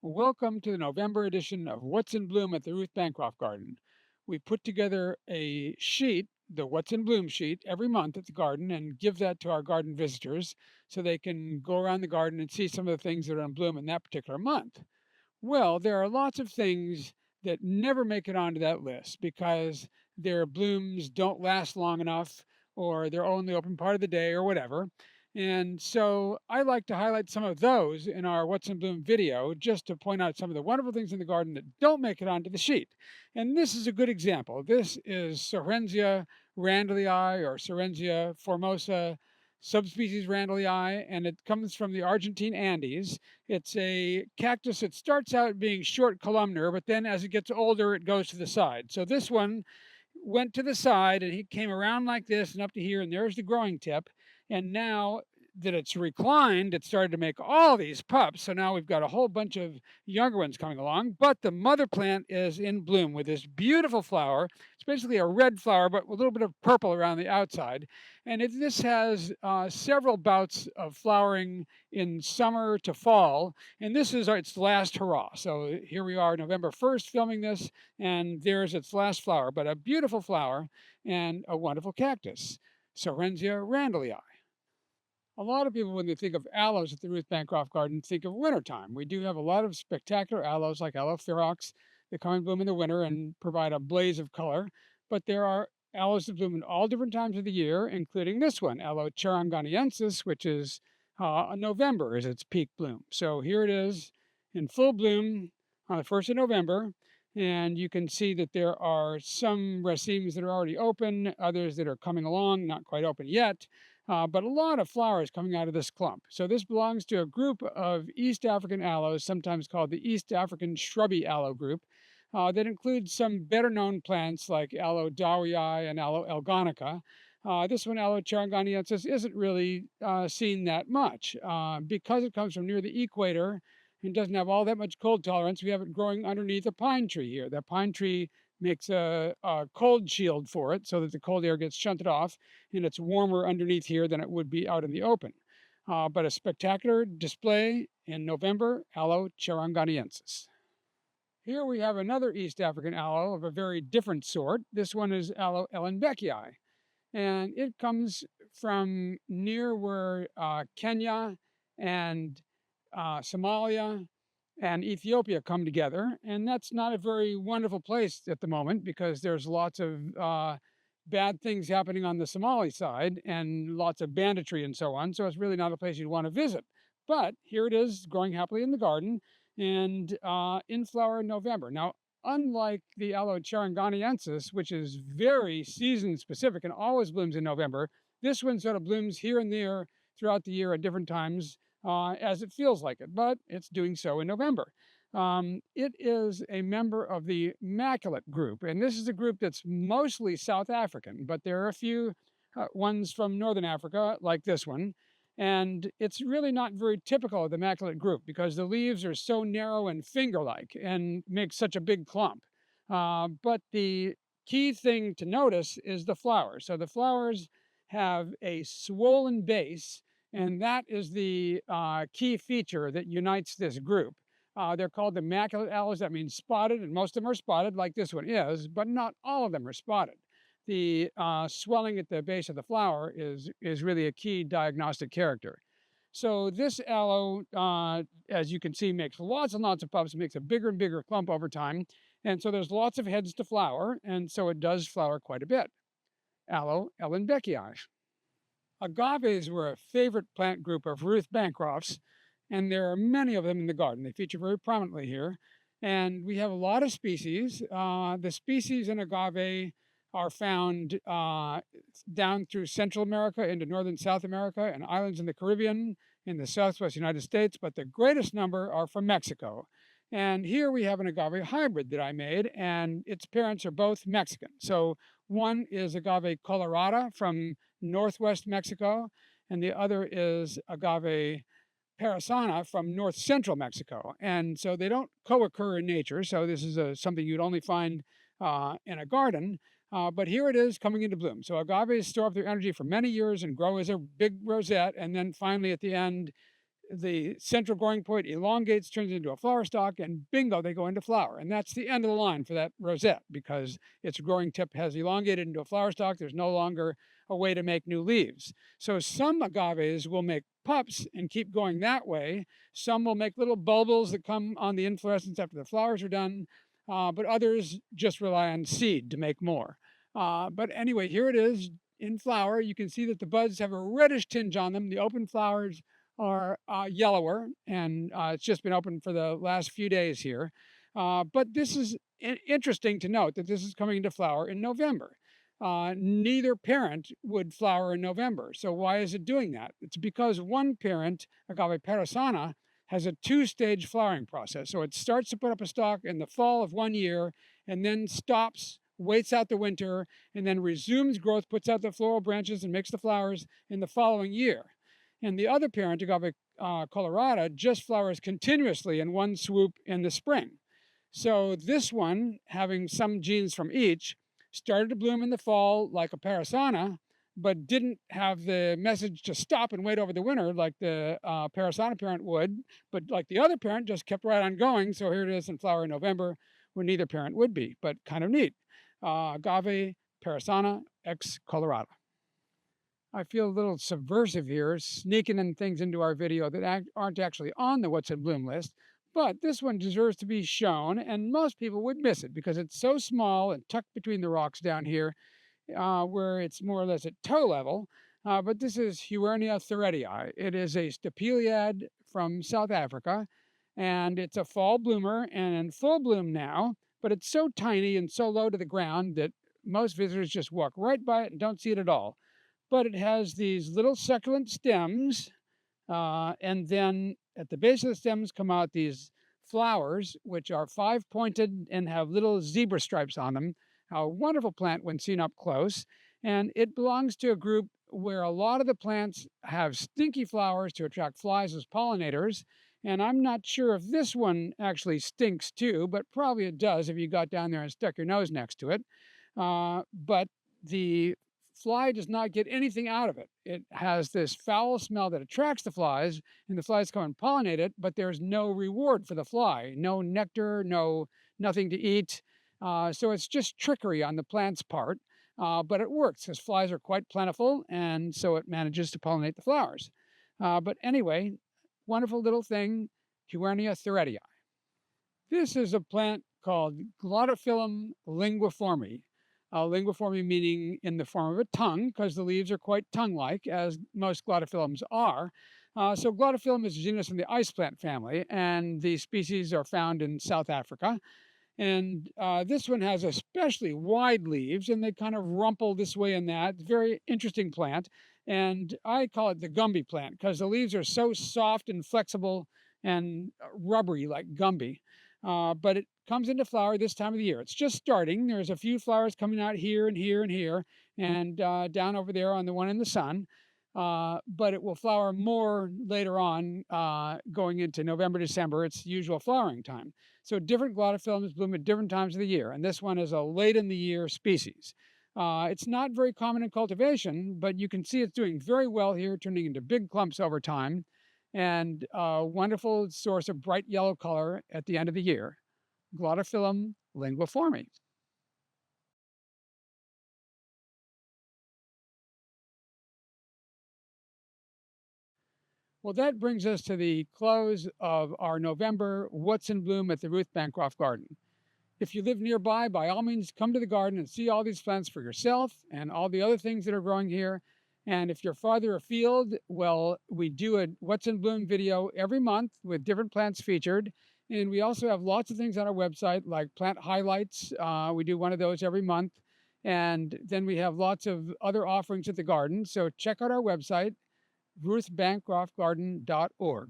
Welcome to the November edition of What's in Bloom at the Ruth Bancroft Garden. We put together a sheet, the What's in Bloom sheet, every month at the garden and give that to our garden visitors so they can go around the garden and see some of the things that are in bloom in that particular month. Well, there are lots of things that never make it onto that list because their blooms don't last long enough or they're only open part of the day or whatever. And so I like to highlight some of those in our What's in Bloom video just to point out some of the wonderful things in the garden that don't make it onto the sheet. And this is a good example. This is Soehrensia randallii or Soehrensia formosa subspecies randallii, and it comes from the Argentine Andes. It's a cactus that starts out being short columnar, but then as it gets older, it goes to the side. So this one went to the side and he came around like this and up to here, and there's the growing tip. And now that it's reclined, it started to make all these pups. So now we've got a whole bunch of younger ones coming along. But the mother plant is in bloom with this beautiful flower. It's basically a red flower, but with a little bit of purple around the outside. And this has several bouts of flowering in summer to fall. And this is its last hurrah. So here we are, November 1st, filming this, and there's its last flower, but a beautiful flower and a wonderful cactus, Soehrensia randallii. A lot of people, when they think of aloes at the Ruth Bancroft Garden, think of wintertime. We do have a lot of spectacular aloes like Aloe ferox that come and bloom in the winter and provide a blaze of color. But there are aloes that bloom in all different times of the year, including this one, Aloe cheranganiensis, which is November is its peak bloom. So here it is in full bloom on the 1st of November. And you can see that there are some racemes that are already open, others that are coming along, not quite open yet, but a lot of flowers coming out of this clump. So this belongs to a group of East African aloes, sometimes called the East African shrubby aloe group, that includes some better known plants like Aloe dowii and Aloe elgonica. This one, Aloe cheranganiensis, isn't really seen that much. Because it comes from near the equator and doesn't have all that much cold tolerance, we have it growing underneath a pine tree here. That pine tree makes a cold shield for it so that the cold air gets shunted off and it's warmer underneath here than it would be out in the open. But a spectacular display in November, Aloe cheranganiensis. Here we have another East African aloe of a very different sort. This one is Aloe ellenbeckii, and it comes from near where Kenya and Somalia and Ethiopia come together. And that's not a very wonderful place at the moment because there's lots of bad things happening on the Somali side and lots of banditry and so on. So it's really not a place you'd want to visit. But here it is growing happily in the garden and in flower in November. Now, unlike the Aloe cheranganiensis, which is very season specific and always blooms in November, this one sort of blooms here and there throughout the year at different times as it feels like it, but it's doing so in November. It is a member of the maculate group, and this is a group that's mostly South African, but there are a few ones from Northern Africa, like this one. And it's really not very typical of the maculate group because the leaves are so narrow and finger like and make such a big clump. But the key thing to notice is the flowers. So the flowers have a swollen base, and that is the key feature that unites this group. They're called the maculate aloes. That means spotted, and most of them are spotted, like this one is, but not all of them are spotted. The swelling at the base of the flower is really a key diagnostic character. So this aloe, as you can see, makes lots and lots of pups, makes a bigger and bigger clump over time. And so there's lots of heads to flower, and so it does flower quite a bit. Aloe ellenbeckii. Agaves were a favorite plant group of Ruth Bancroft's, and there are many of them in the garden. They feature very prominently here. And we have a lot of species. The species in agave are found down through Central America into Northern South America and islands in the Caribbean, in the Southwest United States, but the greatest number are from Mexico. And here we have an agave hybrid that I made, and its parents are both Mexican. So one is agave colorata from Northwest Mexico, and the other is agave parrasana from north central Mexico. And so they don't co-occur in nature. So this is something you'd only find in a garden. But here it is coming into bloom. So agaves store up their energy for many years and grow as a big rosette. And then finally at the end, the central growing point elongates, turns into a flower stalk, and bingo, they go into flower. And that's the end of the line for that rosette because its growing tip has elongated into a flower stalk. There's no longer a way to make new leaves. So some agaves will make pups and keep going that way. Some will make little bulbils that come on the inflorescence after the flowers are done, but others just rely on seed to make more. But anyway, here it is in flower. You can see that the buds have a reddish tinge on them. The open flowers are yellower, and it's just been open for the last few days here. But this is interesting to note that this is coming into flower in November. Neither parent would flower in November. So why is it doing that? It's because one parent, Agave parrasana, has a two-stage flowering process. So it starts to put up a stalk in the fall of one year and then stops, waits out the winter, and then resumes growth, puts out the floral branches and makes the flowers in the following year. And the other parent, Agave colorata, just flowers continuously in one swoop in the spring. So this one, having some genes from each, started to bloom in the fall like a parrasana, but didn't have the message to stop and wait over the winter like the parrasana parent would, but like the other parent just kept right on going. So here it is in flower in November when neither parent would be, but kind of neat. Agave parrasana x colorata. I feel a little subversive here, sneaking in things into our video that aren't actually on the What's in Bloom list, but this one deserves to be shown, and most people would miss it because it's so small and tucked between the rocks down here, where it's more or less at toe level. But this is Huernia thuretii. It is a stapeliad from South Africa, and it's a fall bloomer and in full bloom now, but it's so tiny and so low to the ground that most visitors just walk right by it and don't see it at all. But it has these little succulent stems, and then at the base of the stems come out these flowers, which are five-pointed and have little zebra stripes on them. A wonderful plant when seen up close. And it belongs to a group where a lot of the plants have stinky flowers to attract flies as pollinators. And I'm not sure if this one actually stinks too, but probably it does if you got down there and stuck your nose next to it. But the fly does not get anything out of it. It has this foul smell that attracts the flies, and the flies come and pollinate it, but there's no reward for the fly, no nectar, nothing to eat. So it's just trickery on the plant's part, but it works because flies are quite plentiful, and so it manages to pollinate the flowers. But anyway, wonderful little thing, Huernia thuretii. This is a plant called Glottiphyllum linguiforme. Linguiforme meaning in the form of a tongue, because the leaves are quite tongue-like, as most Glottiphyllums are. So Glottiphyllum is a genus in the ice plant family, and the species are found in South Africa. And this one has especially wide leaves, and they kind of rumple this way and that. Very interesting plant. And I call it the Gumby plant because the leaves are so soft and flexible and rubbery like Gumby. But it comes into flower this time of the year. It's just starting. There's a few flowers coming out here and here and here, and down over there on the one in the sun. But it will flower more later on, going into November, December. It's usual flowering time. So different Glottiphyllums bloom at different times of the year, and this one is a late in the year species. It's not very common in cultivation, but you can see it's doing very well here, turning into big clumps over time, and a wonderful source of bright yellow color at the end of the year. Glottiphyllum linguiforme. Well, that brings us to the close of our November What's in Bloom at the Ruth Bancroft Garden. If you live nearby, by all means, come to the garden and see all these plants for yourself and all the other things that are growing here. And if you're farther afield, well, we do a What's in Bloom video every month with different plants featured. And we also have lots of things on our website, like plant highlights. We do one of those every month. And then we have lots of other offerings at the garden. So check out our website, ruthbancroftgarden.org.